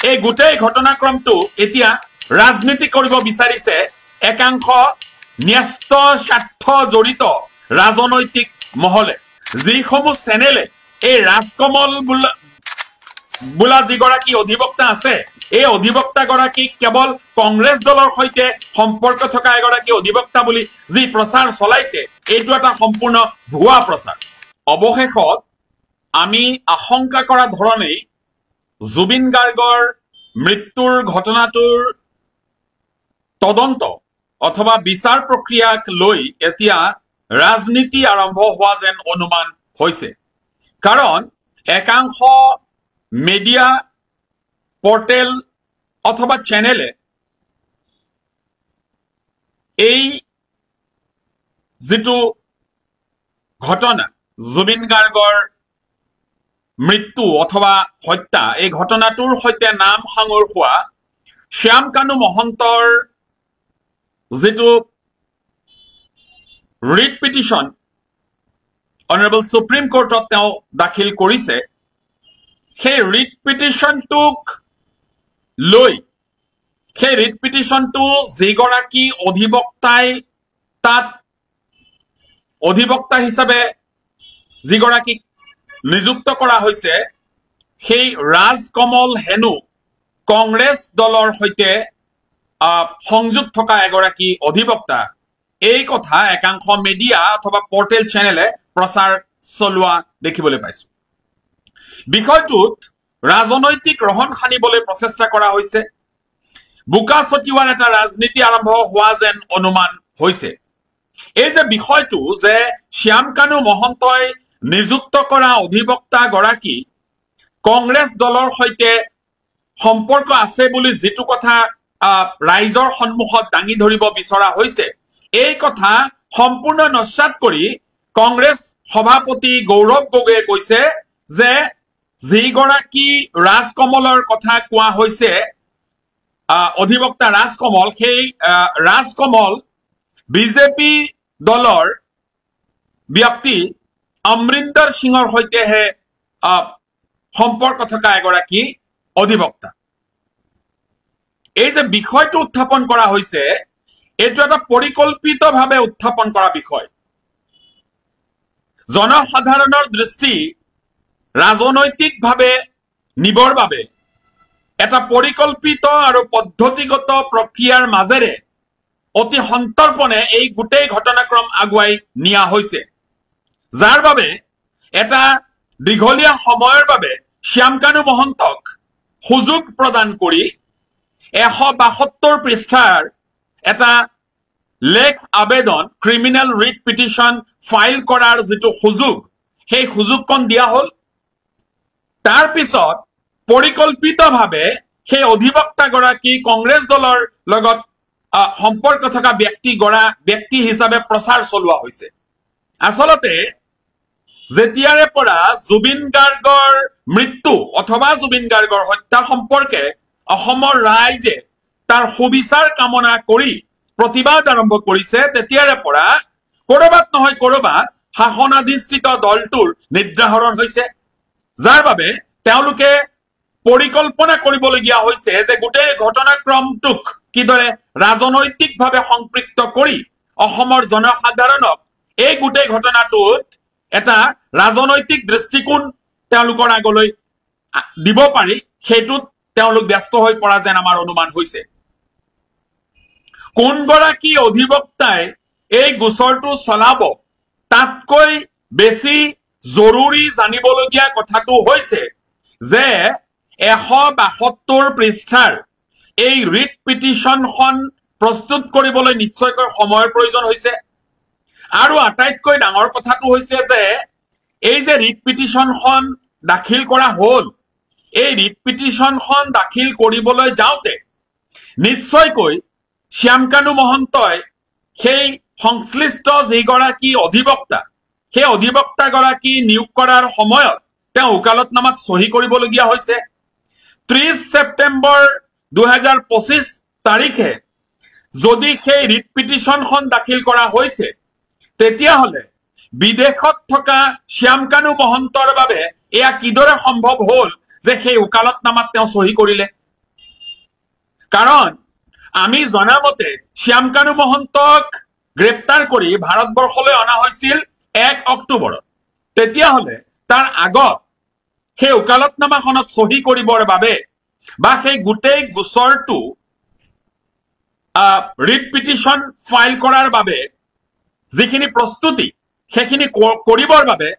এই গোটেই ঘটনাক্ৰমটো এতিয়া ৰাজনীতি কৰিব বিচাৰিছে একাংশ ন্যস্ত স্বাৰ্থ জড়িত ৰাজনৈতিক মহলে, যিসমূহ চেনেলে এই ৰাজকমল বোলা যিগৰাকী অধিবক্তা আছে, এই অধিবক্তাগৰাকীক কেৱল কংগ্ৰেছ দলৰ সৈতে সম্পৰ্ক থকা এগৰাকী অধিবক্তা বুলি যি প্ৰচাৰ চলাইছে, এইটো এটা সম্পূৰ্ণ ভুৱা প্ৰচাৰ। অৱশেষত আমি আশংকা কৰা ধৰণেই জুবিন গাৰ্গৰ মৃত্যুৰ ঘটনাটোৰ তদন্ত অথবা বিচাৰ প্ৰক্ৰিয়াক লৈ এতিয়া ৰাজনীতি আৰম্ভ হোৱা যেন অনুমান হৈছে। কাৰণ একাংশ মিডিয়া পৰ্টেল অথবা চেনেলে এই যিটো ঘটনা জুবিন গাৰ্গৰ মৃত্যু অথবা হত্যা, এই ঘটনাটোৰ সৈতে নাম সাঙুৰ হোৱা শ্যাম কানু মহন্তৰ যিটো ৰিট পিটিশ্যন অনাৰেবল সুপ্ৰিম কোৰ্টত তেওঁ দাখিল কৰিছে, সেই ৰিট পিটিশ্যনটোক লৈ সেই ৰিট পিটিশ্যনটো যিগৰাকী অধিবক্তাই তাত অধিবক্তা হিচাপে যিগৰাকীক নিযুক্ত কৰা হৈছে, সেই ৰাজকমল হেনো কংগ্ৰেছ দলৰ সৈতে সংযোগ থকা এগৰাকী অধিবক্তা, এই কথা একাংশ মিডিয়া অথবা পৰ্টেল চেনেলে প্ৰচাৰ চলোৱা দেখিবলৈ পাইছো। বিষয়টোত ৰাজনৈতিক ৰহণ সানিবলৈ প্ৰচেষ্টা কৰা হৈছে, বোকা ছটিওৱাৰ এটা ৰাজনীতি আৰম্ভ হোৱা যেন অনুমান হৈছে। এই যে বিষয়টো যে শ্যাম কানু মহন্তই নিযুক্ত কৰা অধিবক্তা গৰাকী কংগ্ৰেছ দলৰ সৈতে সম্পৰ্ক আছে বুলি যিটো কথা ৰাইজৰ সন্মুখত দাঙি ধৰিব বিচৰা হৈছে, এই কথা সম্পূৰ্ণ নস্যাৎ কৰি কংগ্ৰেছ সভাপতি গৌৰৱ গগৈয়ে কৈছে যে যিগৰাকী ৰাজকমলৰ কথা কোৱা হৈছে, অধিবক্তা ৰাজকমল, সেই ৰাজকমল বিজেপি দলৰ ব্যক্তি অমৰিন্দৰ সিঙৰ সৈতেহে সম্পৰ্ক থকা এগৰাকী অধিবক্তা। এই যে বিষয়টো উত্থাপন কৰা হৈছে, এইটো এটা পৰিকল্পিতভাৱে উত্থাপন কৰা বিষয়। জনসাধাৰণৰ দৃষ্টি ৰাজনৈতিকভাৱে নিবৰ বাবে এটা পৰিকল্পিত আৰু পদ্ধতিগত প্ৰক্ৰিয়াৰ মাজেৰে অতি সন্তৰ্পণে এই গোটেই ঘটনাক্ৰম আগুৱাই নিয়া হৈছে, যাৰ বাবে এটা দীঘলীয়া সময়ৰ বাবে শ্যাম কানু মহন্তক সুযোগ প্ৰদান কৰি 172 পৃষ্ঠাৰ এটা লেখ আবেদন ক্ৰিমিনেল ৰিট পিটিশ্যন ফাইল কৰাৰ যিটো সুযোগ, সেই সুযোগকণ দিয়া হ'ল। তাৰ পিছত পৰিকল্পিতভাৱে সেই অধিবক্তাগৰাকী কংগ্ৰেছ দলৰ লগত সম্পৰ্ক থকা ব্যক্তি হিচাপে প্ৰচাৰ চলোৱা হৈছে। আচলতে যেতিয়াৰে পৰা জুবিন গাৰ্গৰ মৃত্যু অথবা জুবিন গাৰ্গৰ হত্যা সম্পৰ্কে অসমৰ ৰাইজে তাৰ সুবিচাৰ কামনা কৰি প্ৰতিবাদ আৰম্ভ কৰিছে, তেতিয়াৰে পৰা কৰবাত নহয় কৰবাত শাসনাধিষ্ঠিত দলটোৰ নিদ্ৰাহৰণ হৈছে, যাৰ বাবে তেওঁলোকে পৰিকল্পনা কৰিবলগীয়া হৈছে যে গোটেই ঘটনাক্ৰমটোক কিদৰে ৰাজনৈতিকভাৱে সম্পৃক্ত কৰি অসমৰ জনসাধাৰণক এই গোটেই ঘটনাটোত এটা ৰাজনৈতিক দৃষ্টিকোণ তেওঁলোকৰ আগলৈ দিব পাৰি, সেইটোত তেওঁলোক ব্যস্ত হৈ পৰা যেন আমাৰ অনুমান হৈছে। কোনগৰাকী অধিবক্তাই এই গোচৰটো চলাব, তাতকৈ বেছি জৰুৰী জানিবলগীয়া কথাটো হৈছে যে 172 পৃষ্ঠাৰ এই ৰিট পিটিশ্যনখন প্ৰস্তুত কৰিবলৈ নিশ্চয়কৈ সময়ৰ প্ৰয়োজন হৈছে। আৰু আটাইতকৈ ডাঙৰ কথাটো হৈছে যে এই যে ৰিট পিটিশ্যনখন দাখিল কৰা হ'ল, এই ৰিট পিটিশ্যনখন দাখিল কৰিবলৈ যাওঁতে নিশ্চয়কৈ শ্যাম কানু মহন্তই সেই সংশ্লিষ্ট যিগৰাকী অধিবক্তা, সেই অধিবক্তাগৰাকী নিয়োগ কৰাৰ সময়ত তেওঁ ওকালতনামাত চহী কৰিবলগীয়া হৈছে। 30 ছেপ্টেম্বৰ 2025 তাৰিখে যদি সেই ৰিট পিটিশ্যনখন দাখিল কৰা হৈছে, তেতিয়াহ'লে বিদেশত থকা শ্যাম কানু মহন্তৰ বাবে এয়া কিদৰে সম্ভৱ হ'ল যে সেই ওকালতনামাত তেওঁ চহী কৰিলে? কাৰণ আমি জনামতে শ্যামকানু মহন্তক গ্ৰেপ্তাৰ কৰি ভাৰতবৰ্ষলৈ অনা হৈছিল 1 অক্টোবৰত। তেতিয়াহ'লে তাৰ আগত সেই ওকালতনামাখনত সহি কৰিবৰ বাবে বা সেই গোটেই গোচৰটো ৰিট পিটিশ্যন ফাইল কৰাৰ বাবে যিখিনি প্ৰস্তুতি সেইখিনি কৰিবৰ বাবে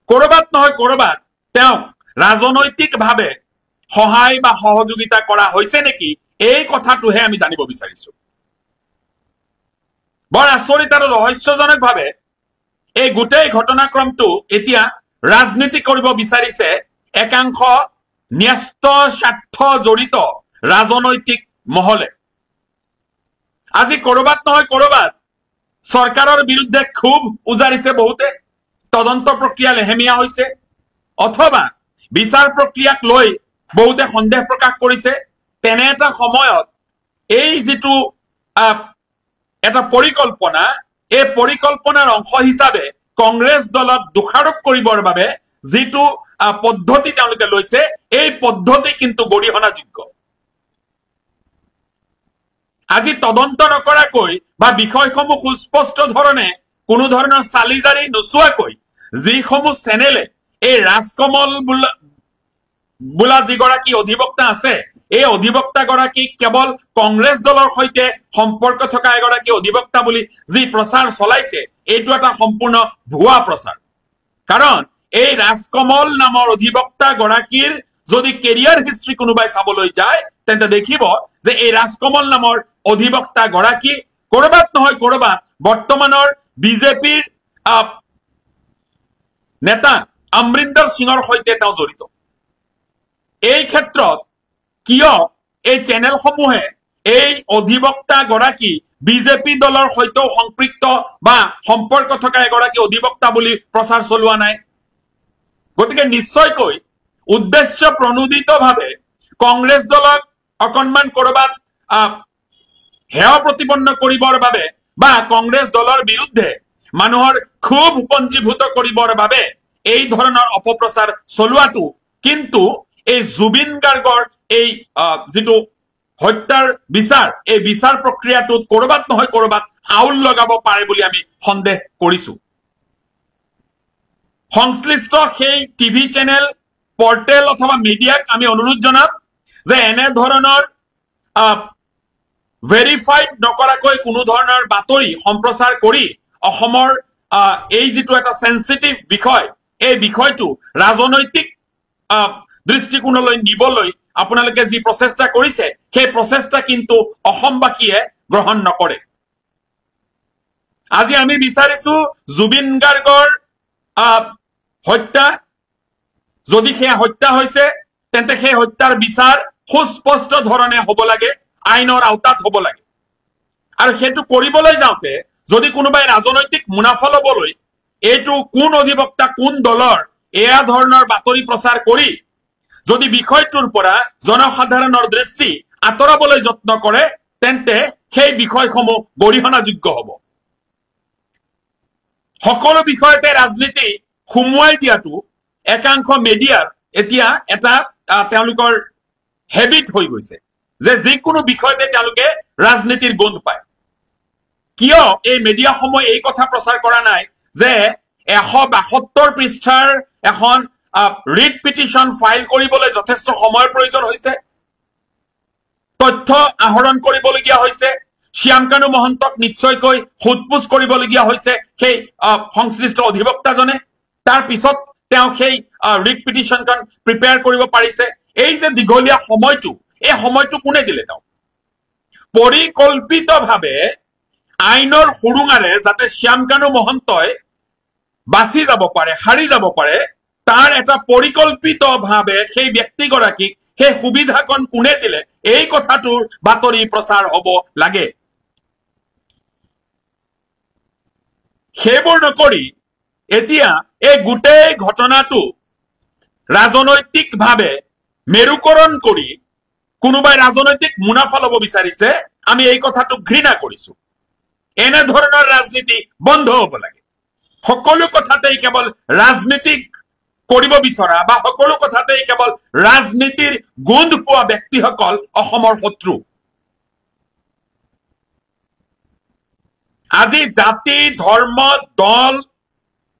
কৰবাত নহয় কৰবাত তেওঁক ৰাজনৈতিকভাৱে সহায় বা সহযোগিতা কৰা হৈছে নেকি, এই কথাটোহে আমি জানিব বিচাৰিছো। বৰ আচৰিত আৰু ৰহস্যজনকভাৱে এই গোটেই ঘটনাক্ৰমটো এতিয়া ৰাজনীতি কৰিব বিচাৰিছে একাংশ ন্যস্ত স্বাৰ্থ জড়িত ৰাজনৈতিক মহলে। আজি কৰবাত নহয় কৰবাত চৰকাৰৰ বিৰুদ্ধে ক্ষোভ উজাৰিছে বহুতে, তদন্ত প্ৰক্ৰিয়া লেহেমীয়া হৈছে, অথবা বিচাৰ প্ৰক্ৰিয়াক লৈ বহুতে সন্দেহ প্ৰকাশ কৰিছে। তেনে এটা সময়ত এই যিটো এটা পৰিকল্পনা, এই পৰিকল্পনাৰ অংশ হিচাপে কংগ্ৰেছ দলত দোষাৰোপ কৰিবৰ বাবে যিটো পদ্ধতি তেওঁলোকে লৈছে, এই পদ্ধতি কিন্তু গৰিহণাযোগ্য। আজি তদন্ত নকৰাকৈ বা বিষয়সমূহ সুস্পষ্ট ধৰণে কোনো ধৰণৰ চালিজাৰি নোচোৱাকৈ যিসমূহ চেনেলে এই ৰাজকমল বোলা যিগৰাকী অধিবক্তা আছে, এই অধিবক্তা গৰাকীক কেৱল কংগ্ৰেছ দলৰ সৈতে সম্পৰ্ক থকা এগৰাকী অধিবক্তা বুলি যি প্ৰচাৰ চলাইছে, এইটো এটা সম্পূৰ্ণ ভুৱা প্ৰচাৰ। কাৰণ এই ৰাজকমল নামৰ অধিবক্তা গৰাকীৰ যদি কেৰিয়াৰ হিষ্ট্ৰী কোনোবাই চাবলৈ যায়, তেন্তে দেখিব যে এই ৰাজকমল নামৰ অধিবক্তা গৰাকী কৰবাত নহয় কৰবাত বৰ্তমানৰ বিজেপিৰ নেতা অমৰিন্দৰ সিঙৰ সৈতে তেওঁ জড়িত। এই ক্ষেত্ৰত কিয় এই চেনেলসমূহে এই অধিবক্তা গৰাকী বিজেপি দলৰ সৈতেও সম্পৃক্ত বা সম্পৰ্ক থকা এগৰাকী অধিবক্তা বুলি প্ৰচাৰ চলোৱা নাই? গতিকে নিশ্চয়কৈ উদ্দেশ্য প্ৰণোদিতভাৱে কংগ্ৰেছ দলক অকণমান কৰবাত হেয় প্ৰতিপন্ন কৰিবৰ বাবে বা কংগ্ৰেছ দলৰ বিৰুদ্ধে মানুহৰ ক্ষোভ উপঞ্জীভূত কৰিবৰ বাবে এই ধৰণৰ অপপ্ৰচাৰ চলোৱাটো কিন্তু এই জুবিন গাৰ্গৰ এই যিটো হত্যাৰ বিচাৰ, এই বিচাৰ প্ৰক্ৰিয়াটোত কৰবাত নহয় কৰবাত আউল লগাব পাৰে বুলি আমি সন্দেহ কৰিছো। সংশ্লিষ্ট সেই টিভি চেনেল, পৰ্টেল অথবা মিডিয়াক আমি অনুৰোধ জনাম যে এনে ধৰণৰ ভেৰিফাইড নকৰাকৈ কোনো ধৰণৰ বাতৰি সম্প্ৰচাৰ কৰি অসমৰ এই যিটো এটা সেন্সিটিভ বিষয়, এই বিষয়টো ৰাজনৈতিক দৃষ্টিকোণলৈ নিবলৈ আপোনালোকে যি প্ৰচেষ্টা কৰিছে, সেই প্ৰচেষ্টা কিন্তু অসমবাসীয়ে গ্ৰহণ নকৰে। আজি আমি বিচাৰিছো জুবিন গাৰ্গৰ হত্যা, যদি সেয়া হত্যা হৈছে তেন্তে সেই হত্যাৰ বিচাৰ সুস্পষ্ট ধৰণে হ'ব লাগে, আইনৰ আওতাত হ'ব লাগে। আৰু সেইটো কৰিবলৈ যাওঁতে যদি কোনোবাই ৰাজনৈতিক মুনাফা ল'বলৈ এইটো কোন অধিবক্তা কোন দলৰ এয়া ধৰণৰ বাতৰি প্ৰচাৰ কৰি যদি বিষয়টোৰ পৰা জনসাধাৰণৰ দৃষ্টি আঁতৰাবলৈ যত্ন কৰে, তেন্তে সেই বিষয়সমূহ গৰিহণাযোগ্য হ'ব। সকলো বিষয়তে ৰাজনীতি সুমুৱাই দিয়াটো একাংশ মিডিয়াৰ এতিয়া এটা তেওঁলোকৰ হেবিট হৈ গৈছে, যে যিকোনো বিষয়তে তেওঁলোকে ৰাজনীতিৰ গোন্ধ পায়। কিয় এই মিডিয়াসমূহে এই কথা প্ৰচাৰ কৰা নাই যে 172 পৃষ্ঠাৰ এখন ৰিট পিটিশ্যন ফাইল কৰিবলৈ যথেষ্ট সময়ৰ প্ৰয়োজন হৈছে, তথ্য আহৰণ কৰিবলগীয়া হৈছে, শ্যামকানু মহন্তক নিশ্চয়কৈ সোধপোছ কৰিবলগীয়া হৈছে সেই সংশ্লিষ্ট অধিবক্তাজনে, তাৰ পিছত তেওঁ সেই ৰিট পিটিশ্যনখন প্ৰিপেয়াৰ কৰিব পাৰিছে। এই যে দীঘলীয়া সময়টো, এই সময়টো কোনে দিলে? তেওঁ পৰিকল্পিতভাৱে আইনৰ সুৰুঙাৰে যাতে শ্যামকানু মহন্তই বাচি যাব পাৰে, হাৰি যাব পাৰে, তাৰ এটা পৰিকল্পিতভাৱে সেই ব্যক্তিগৰাকীক সেই সুবিধাকণ কোনে দিলে, এই কথাটোৰ বাতৰি প্ৰচাৰ হ'ব লাগে। সেইবোৰ নকৰি এতিয়া এই গোটেই ঘটনাটো ৰাজনৈতিকভাৱে মেৰুকৰণ কৰি কোনোবাই ৰাজনৈতিক মুনাফা ল'ব বিচাৰিছে। আমি এই কথাটো ঘৃণা কৰিছো। এনে ধৰণৰ ৰাজনীতি বন্ধ হ'ব লাগে। সকলো কথাতেই কেৱল ৰাজনীতিক কৰিব বিচৰা বা সকলো কথাতেই কেৱল ৰাজনীতিৰ গোন্ধ পোৱা ব্যক্তিসকল অসমৰ শত্ৰু। আজি জাতি ধৰ্ম দল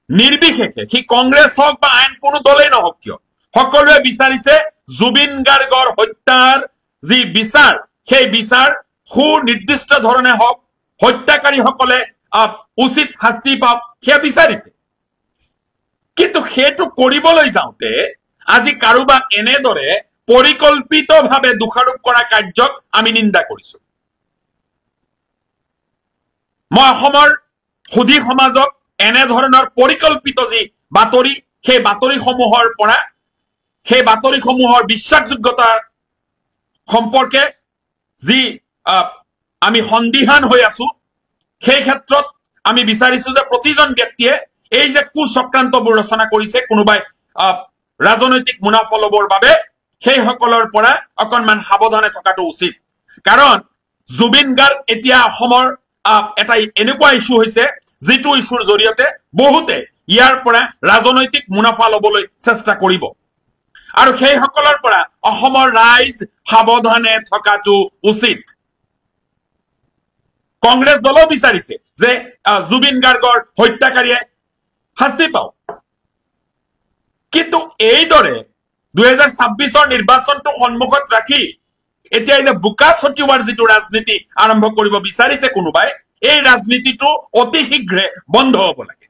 নিৰ্বিশেষে সি কংগ্ৰেছ হওক বা আইন কোনো দলেই নহওক কিয় সকলোৱে বিচাৰিছে জুবিন গাৰ্গৰ হত্যাৰ যি বিচাৰ সেই বিচাৰ সুনিৰ্দিষ্ট ধৰণে হওক হত্যাকাৰীসকলে উচিত শাস্তি পাওক সেয়া বিচাৰিছে কিন্তু সেইটো কৰিবলৈ যাওঁতে আজি কাৰোবাক এনেদৰে পৰিকল্পিতভাৱে দোষাৰোপ কৰা কাৰ্যক আমি নিন্দা কৰিছো মই অসমৰ সুধী সমাজক এনেধৰণৰ পৰিকল্পিত যি বাতৰি সেই বাতৰিসমূহৰ পৰা সেই বাতৰিসমূহৰ বিশ্বাসযোগ্যতা সম্পৰ্কে যি আমি সন্দিহান হৈ আছো সেই ক্ষেত্ৰত আমি বিচাৰিছো যে প্ৰতিজন ব্যক্তিয়ে এই যে কুচক্ৰান্তবোৰ ৰচনা কৰিছে কোনোবাই ৰাজনৈতিক মুনাফা লবৰ বাবে সেই সকলৰ পৰা অকনমান সাৱধানে থকাটো উচিত কাৰণ জুবিন গাৰ্গ এতিয়া অসমৰ এটা এনেকুৱা ইস্যু হৈছে যিটো ইস্যুৰ জৰিয়তে বহুতে ইয়াৰ পৰা ৰাজনৈতিক মুনাফা লবলৈ চেষ্টা কৰিব আৰু সেই সকলৰ পৰা অসমৰ ৰাইজ সাৱধানে থকাটো উচিত কংগ্ৰেছ দলও বিচাৰিছে যে জুবিন গাৰ্গৰ হত্যাকাৰীয়ে শাস্তি পাওক কিন্তু এইদৰে 2026 নিৰ্বাচনটো সন্মুখত ৰাখি এতিয়া এই যে বুকা ছটিওৱাৰ যিটো ৰাজনীতি আৰম্ভ কৰিব বিচাৰিছে কোনোবাই এই ৰাজনীতিটো অতি শীঘ্ৰে বন্ধ হ'ব লাগে